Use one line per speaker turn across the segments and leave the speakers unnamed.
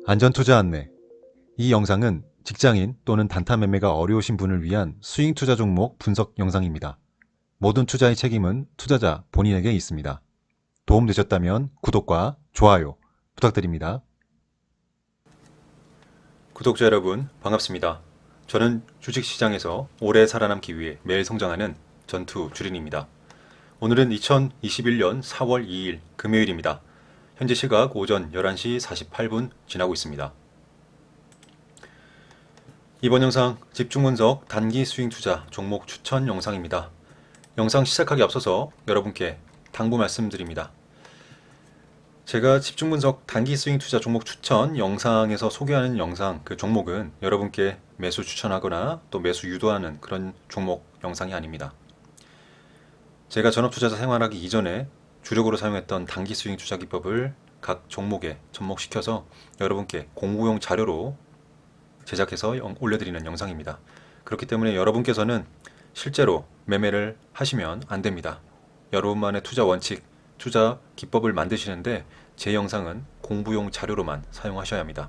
안전투자 안내. 이 영상은 직장인 또는 단타 매매가 어려우신 분을 위한 스윙 투자 종목 분석 영상입니다. 모든 투자의 책임은 투자자 본인에게 있습니다. 도움되셨다면 구독과 좋아요 부탁드립니다. 구독자 여러분 반갑습니다. 저는 주식시장에서 오래 살아남기 위해 매일 성장하는 전투 주린입니다. 오늘은 2021년 4월 2일 금요일입니다. 현재 시각 오전 11시 48분 지나고 있습니다. 이번 영상 집중분석 단기 스윙 투자 종목 추천 영상입니다. 영상 시작하기 앞서서 여러분께 당부 말씀드립니다. 제가 집중분석 단기 스윙 투자 종목 추천 영상에서 소개하는 영상 그 종목은 여러분께 매수 추천하거나 또 매수 유도하는 그런 종목 영상이 아닙니다. 제가 전업투자자 생활하기 이전에 주력으로 사용했던 단기 스윙 투자 기법을 각 종목에 접목시켜서 여러분께 공부용 자료로 제작해서 올려드리는 영상입니다. 그렇기 때문에 여러분께서는 실제로 매매를 하시면 안 됩니다. 여러분만의 투자 원칙, 투자 기법을 만드시는데 제 영상은 공부용 자료로만 사용하셔야 합니다.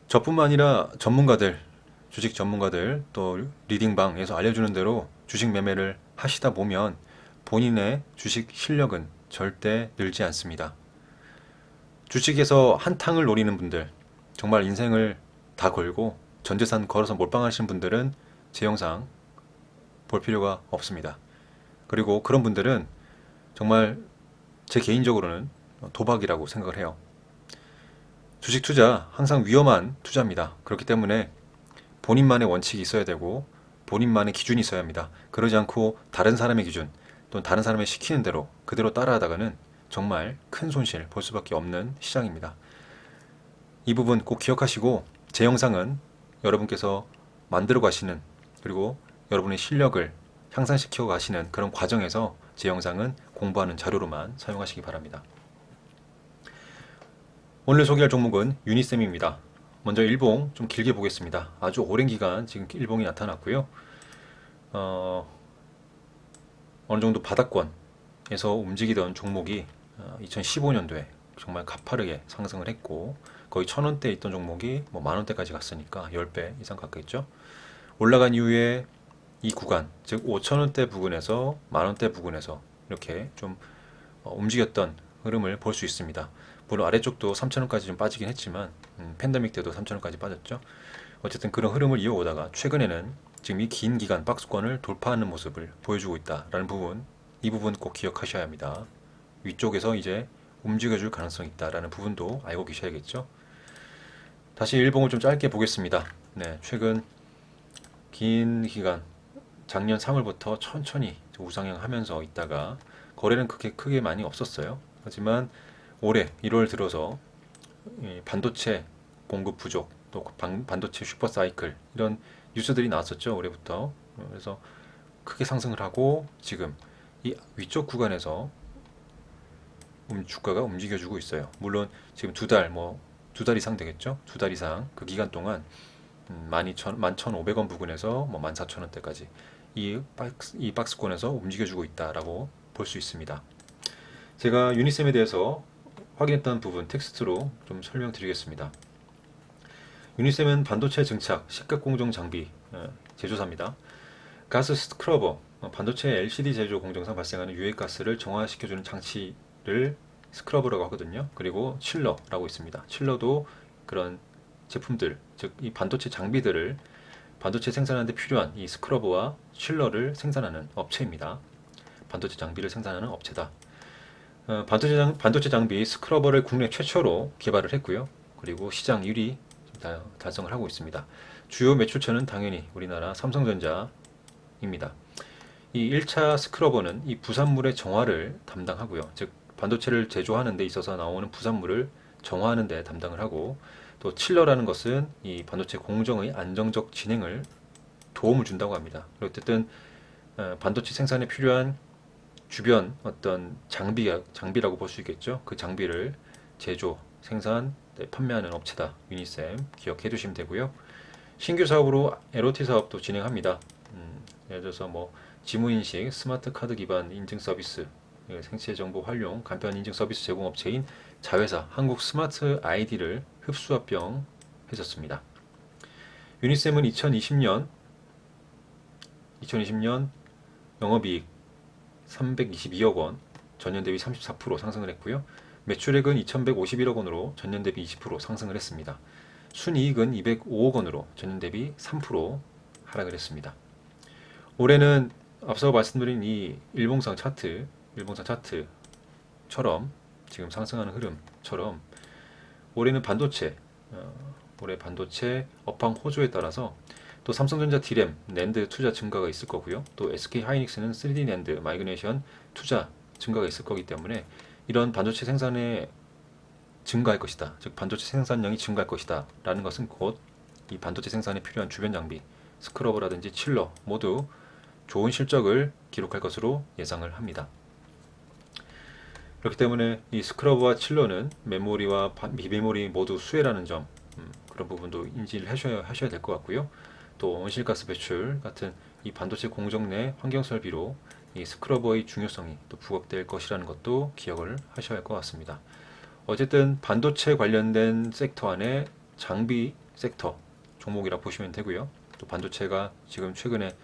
저뿐만 아니라 전문가들, 주식 전문가들 또 리딩방에서 알려주는 대로 주식 매매를 하시다 보면 본인의 주식 실력은 절대 늘지 않습니다. 주식에서 한탕을 노리는 분들, 정말 인생을 다 걸고 전 재산 걸어서 몰빵하시는 분들은 제 영상 볼 필요가 없습니다. 그리고 그런 분들은 정말 제 개인적으로는 도박이라고 생각을 해요. 주식 투자 항상 위험한 투자입니다. 그렇기 때문에 본인만의 원칙이 있어야 되고 본인만의 기준이 있어야 합니다. 그러지 않고 다른 사람의 기준 또는 다른 사람이 시키는 대로 그대로 따라하다가는 정말 큰 손실 볼 수밖에 없는 시장입니다. 이 부분 꼭 기억하시고 제 영상은 여러분께서 만들어 가시는 그리고 여러분의 실력을 향상시켜 가시는 그런 과정에서 제 영상은 공부하는 자료로만 사용하시기 바랍니다. 오늘 소개할 종목은 유니셈입니다. 먼저 일봉 좀 길게 보겠습니다. 아주 오랜 기간 지금 일봉이 나타났고요. 어느 정도 바닥권에서 움직이던 종목이 2015년도에 정말 가파르게 상승을 했고 거의 1,000원대에 있던 종목이 뭐 만원대까지 갔으니까 10배 이상 갔겠죠. 올라간 이후에 이 구간, 즉 5,000원대 부근에서 만원대 부근에서 이렇게 좀 움직였던 흐름을 볼 수 있습니다. 물론 아래쪽도 3,000원까지 좀 빠지긴 했지만 팬데믹 때도 3,000원까지 빠졌죠. 어쨌든 그런 흐름을 이어오다가 최근에는 지금 이 긴 기간 박스권을 돌파하는 모습을 보여주고 있다라는 부분, 이 부분 꼭 기억하셔야 합니다. 위쪽에서 이제 움직여줄 가능성이 있다라는 부분도 알고 계셔야겠죠. 다시 일봉을 좀 짧게 보겠습니다. 네, 최근 긴 기간 작년 3월부터 천천히 우상향 하면서 있다가 거래는 크게 많이 없었어요. 하지만 올해 1월 들어서 반도체 공급 부족 또 반도체 슈퍼 사이클 이런 뉴스들이 나왔었죠. 올해부터. 그래서 크게 상승을 하고 지금 이 위쪽 구간에서 주가가 움직여주고 있어요. 물론 지금 두 달 이상 되겠죠. 두 달 이상 그 기간 동안 11,500원 부근에서 뭐 14,000원대까지 이 박스권에서 움직여주고 있다라고 볼 수 있습니다. 제가 유니셈에 대해서 확인했던 부분 텍스트로 좀 설명드리겠습니다. 유니셈은 반도체 증착, 식각 공정 장비 제조사입니다. 가스 스크러버, 반도체 LCD 제조 공정상 발생하는 유해가스를 정화시켜주는 장치를 스크러버라고 하거든요. 그리고 칠러라고 있습니다. 칠러도 그런 제품들, 즉 이 반도체 장비들을 반도체 생산하는 데 필요한 이 스크러버와 칠러를 생산하는 업체입니다. 반도체 장비를 생산하는 업체다. 반도체 장비 스크러버를 국내 최초로 개발을 했고요. 그리고 시장 1위 달성을 하고 있습니다. 주요 매출처는 당연히 우리나라 삼성전자입니다. 이 1차 스크러버는 이 부산물의 정화를 담당하고요. 즉 반도체를 제조하는 데 있어서 나오는 부산물을 정화하는 데 담당을 하고 또 칠러라는 것은 이 반도체 공정의 안정적 진행을 도움을 준다고 합니다. 어쨌든 반도체 생산에 필요한 주변 어떤 장비라고 볼 수 있겠죠. 그 장비를 제조, 생산, 판매하는 업체다. 유니셈 기억해 두시면 되고요. 신규 사업으로 LOT 사업도 진행합니다. 예를 들어서 뭐 지무인식 스마트 카드 기반 인증 서비스 생체 정보 활용 간편 인증 서비스 제공업체인 자회사 한국 스마트 아이디를 흡수합병했었습니다. 유니셈은 2020년 영업이익 322억 원, 전년 대비 34% 상승을 했고요. 매출액은 2,151억 원으로 전년 대비 20% 상승을 했습니다. 순이익은 205억 원으로 전년 대비 3% 하락을 했습니다. 올해는 앞서 말씀드린 이 일봉상 차트처럼 지금 상승하는 흐름처럼 올해는 올해 반도체 업황 호조에 따라서 또 삼성전자 D램, 낸드 투자 증가가 있을 거고요. 또 SK 하이닉스는 3D 낸드 마이그네이션 투자 증가가 있을 거기 때문에 이런 반도체 생산에 증가할 것이다. 즉 반도체 생산량이 증가할 것이다. 라는 것은 곧 이 반도체 생산에 필요한 주변 장비, 스크러버라든지 칠러 모두 좋은 실적을 기록할 것으로 예상을 합니다. 그렇기 때문에 이 스크러버와 칠러는 메모리와 비메모리 모두 수혜라는 점, 그런 부분도 인지를 하셔야 될 것 같고요. 또 온실가스 배출 같은 이 반도체 공정 내 환경 설비로 이 스크러버의 중요성이 또 부각될 것이라는 것도 기억을 하셔야 할 것 같습니다. 어쨌든 반도체 관련된 섹터 안에 장비 섹터 종목이라 보시면 되고요. 또 반도체가 지금 최근에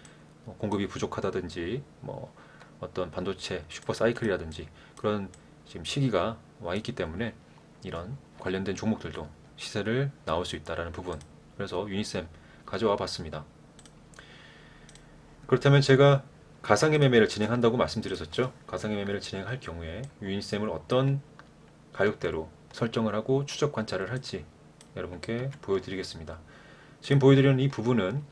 공급이 부족하다든지 뭐 어떤 반도체 슈퍼 사이클이라든지 그런 지금 시기가 와 있기 때문에 이런 관련된 종목들도 시세를 나올 수 있다라는 부분, 그래서 유니셈 가져와 봤습니다. 그렇다면 제가 가상의 매매를 진행한다고 말씀드렸었죠. 가상의 매매를 진행할 경우에 유니셈을 어떤 가격대로 설정을 하고 추적 관찰을 할지 여러분께 보여드리겠습니다. 지금 보여드리는 이 부분은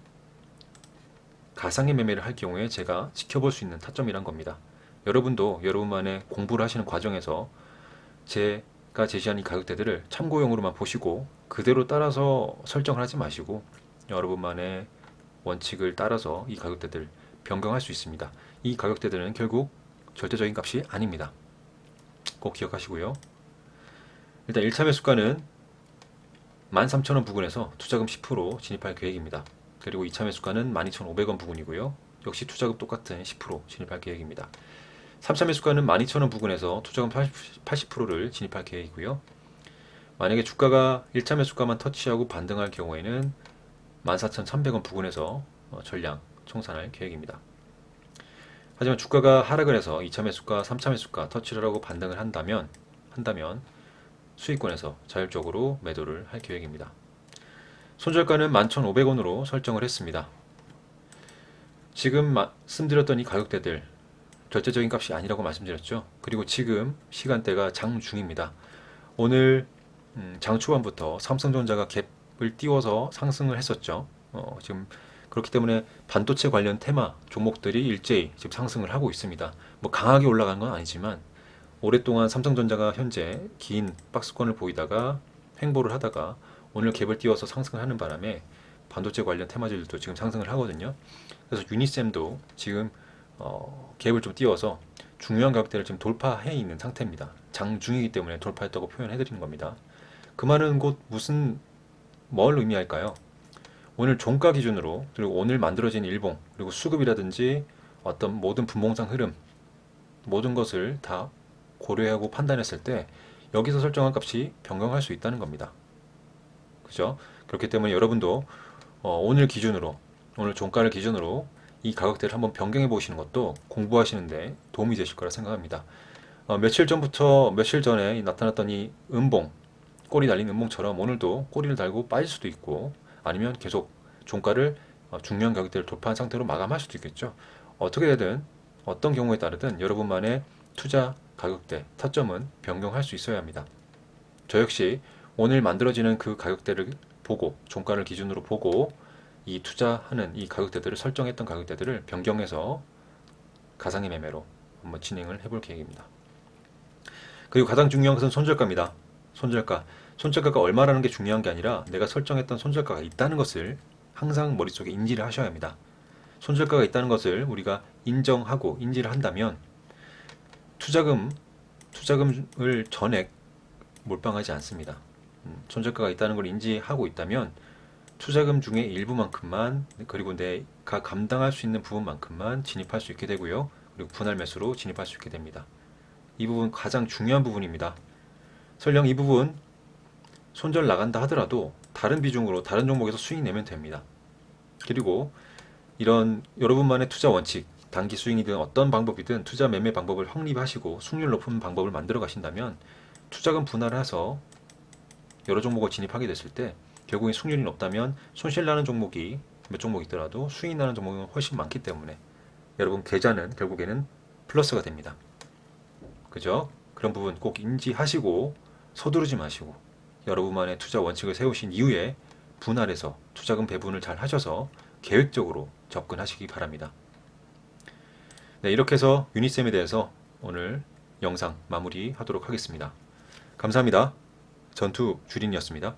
가상의 매매를 할 경우에 제가 지켜볼 수 있는 타점이란 겁니다. 여러분도 여러분만의 공부를 하시는 과정에서 제가 제시한 이 가격대들을 참고용으로만 보시고 그대로 따라서 설정을 하지 마시고 여러분만의 원칙을 따라서 이 가격대들 변경할 수 있습니다. 이 가격대들은 결국 절대적인 값이 아닙니다. 꼭 기억하시고요. 일단 1차 매수가는 13,000원 부근에서 투자금 10% 진입할 계획입니다. 그리고 2차 매수가는 12,500원 부근이고요. 역시 투자금 똑같은 10% 진입할 계획입니다. 3차 매수가는 12,000원 부근에서 투자금 80%를 진입할 계획이고요. 만약에 주가가 1차 매수가만 터치하고 반등할 경우에는 14,300원 부근에서 전량 청산할 계획입니다. 하지만 주가가 하락을 해서 2차 매수가, 3차 매수가 터치를 하고 반등을 한다면 수익권에서 자율적으로 매도를 할 계획입니다. 손절가는 11,500원으로 설정을 했습니다. 지금 말씀드렸던 이 가격대들 절대적인 값이 아니라고 말씀드렸죠. 그리고 지금 시간대가 장중입니다. 오늘 장 초반부터 삼성전자가 갭을 띄워서 상승을 했었죠. 지금 그렇기 때문에 반도체 관련 테마 종목들이 일제히 지금 상승을 하고 있습니다. 뭐 강하게 올라간 건 아니지만 오랫동안 삼성전자가 현재 긴 박스권을 보이다가 횡보를 하다가 오늘 갭을 띄워서 상승을 하는 바람에 반도체 관련 테마들도 지금 상승을 하거든요. 그래서 유니셈도 지금 갭을 좀 띄워서 중요한 가격대를 지금 돌파해 있는 상태입니다. 장중이기 때문에 돌파했다고 표현해 드리는 겁니다. 그 말은 곧 뭘 의미할까요? 오늘 종가 기준으로 그리고 오늘 만들어진 일봉 그리고 수급이라든지 어떤 모든 분봉상 흐름 모든 것을 다 고려하고 판단했을 때 여기서 설정한 값이 변경할 수 있다는 겁니다. 그죠? 그렇기 때문에 여러분도 오늘 종가를 기준으로 이 가격대를 한번 변경해 보시는 것도 공부하시는데 도움이 되실 거라 생각합니다. 며칠 전에 나타났던 이 음봉, 꼬리 달린 음봉처럼 오늘도 꼬리를 달고 빠질 수도 있고 아니면 계속 종가를 중요한 가격대를 돌파한 상태로 마감할 수도 있겠죠. 어떻게 되든 어떤 경우에 따르든 여러분만의 투자 가격대, 타점은 변경할 수 있어야 합니다. 저 역시 오늘 만들어지는 그 가격대를 보고 종가를 기준으로 보고 이 투자하는 이 가격대들을 설정했던 가격대들을 변경해서 가상의 매매로 한번 진행을 해볼 계획입니다. 그리고 가장 중요한 것은 손절가입니다. 손절가가 얼마라는 게 중요한 게 아니라 내가 설정했던 손절가가 있다는 것을 항상 머릿속에 인지를 하셔야 합니다. 손절가가 있다는 것을 우리가 인정하고 인지를 한다면 투자금을 전액 몰빵하지 않습니다. 손절가가 있다는 걸 인지하고 있다면 투자금 중에 일부만큼만 그리고 내가 감당할 수 있는 부분만큼만 진입할 수 있게 되고요. 그리고 분할 매수로 진입할 수 있게 됩니다. 이 부분 가장 중요한 부분입니다. 설령 이 부분 손절 나간다 하더라도 다른 비중으로 다른 종목에서 수익 내면 됩니다. 그리고 이런 여러분만의 투자 원칙, 단기 스윙이든 어떤 방법이든 투자 매매 방법을 확립하시고 수익률 높은 방법을 만들어 가신다면 투자금 분할을 해서 여러 종목을 진입하게 됐을 때 결국엔 수익률이 높다면 손실 나는 종목이 몇 종목 있더라도 수익 나는 종목은 훨씬 많기 때문에 여러분 계좌는 결국에는 플러스가 됩니다. 그죠? 그런 부분 꼭 인지하시고 서두르지 마시고 여러분만의 투자 원칙을 세우신 이후에 분할해서 투자금 배분을 잘 하셔서 계획적으로 접근하시기 바랍니다. 네, 이렇게 해서 유니쌤에 대해서 오늘 영상 마무리하도록 하겠습니다. 감사합니다. 전투 주린이었습니다.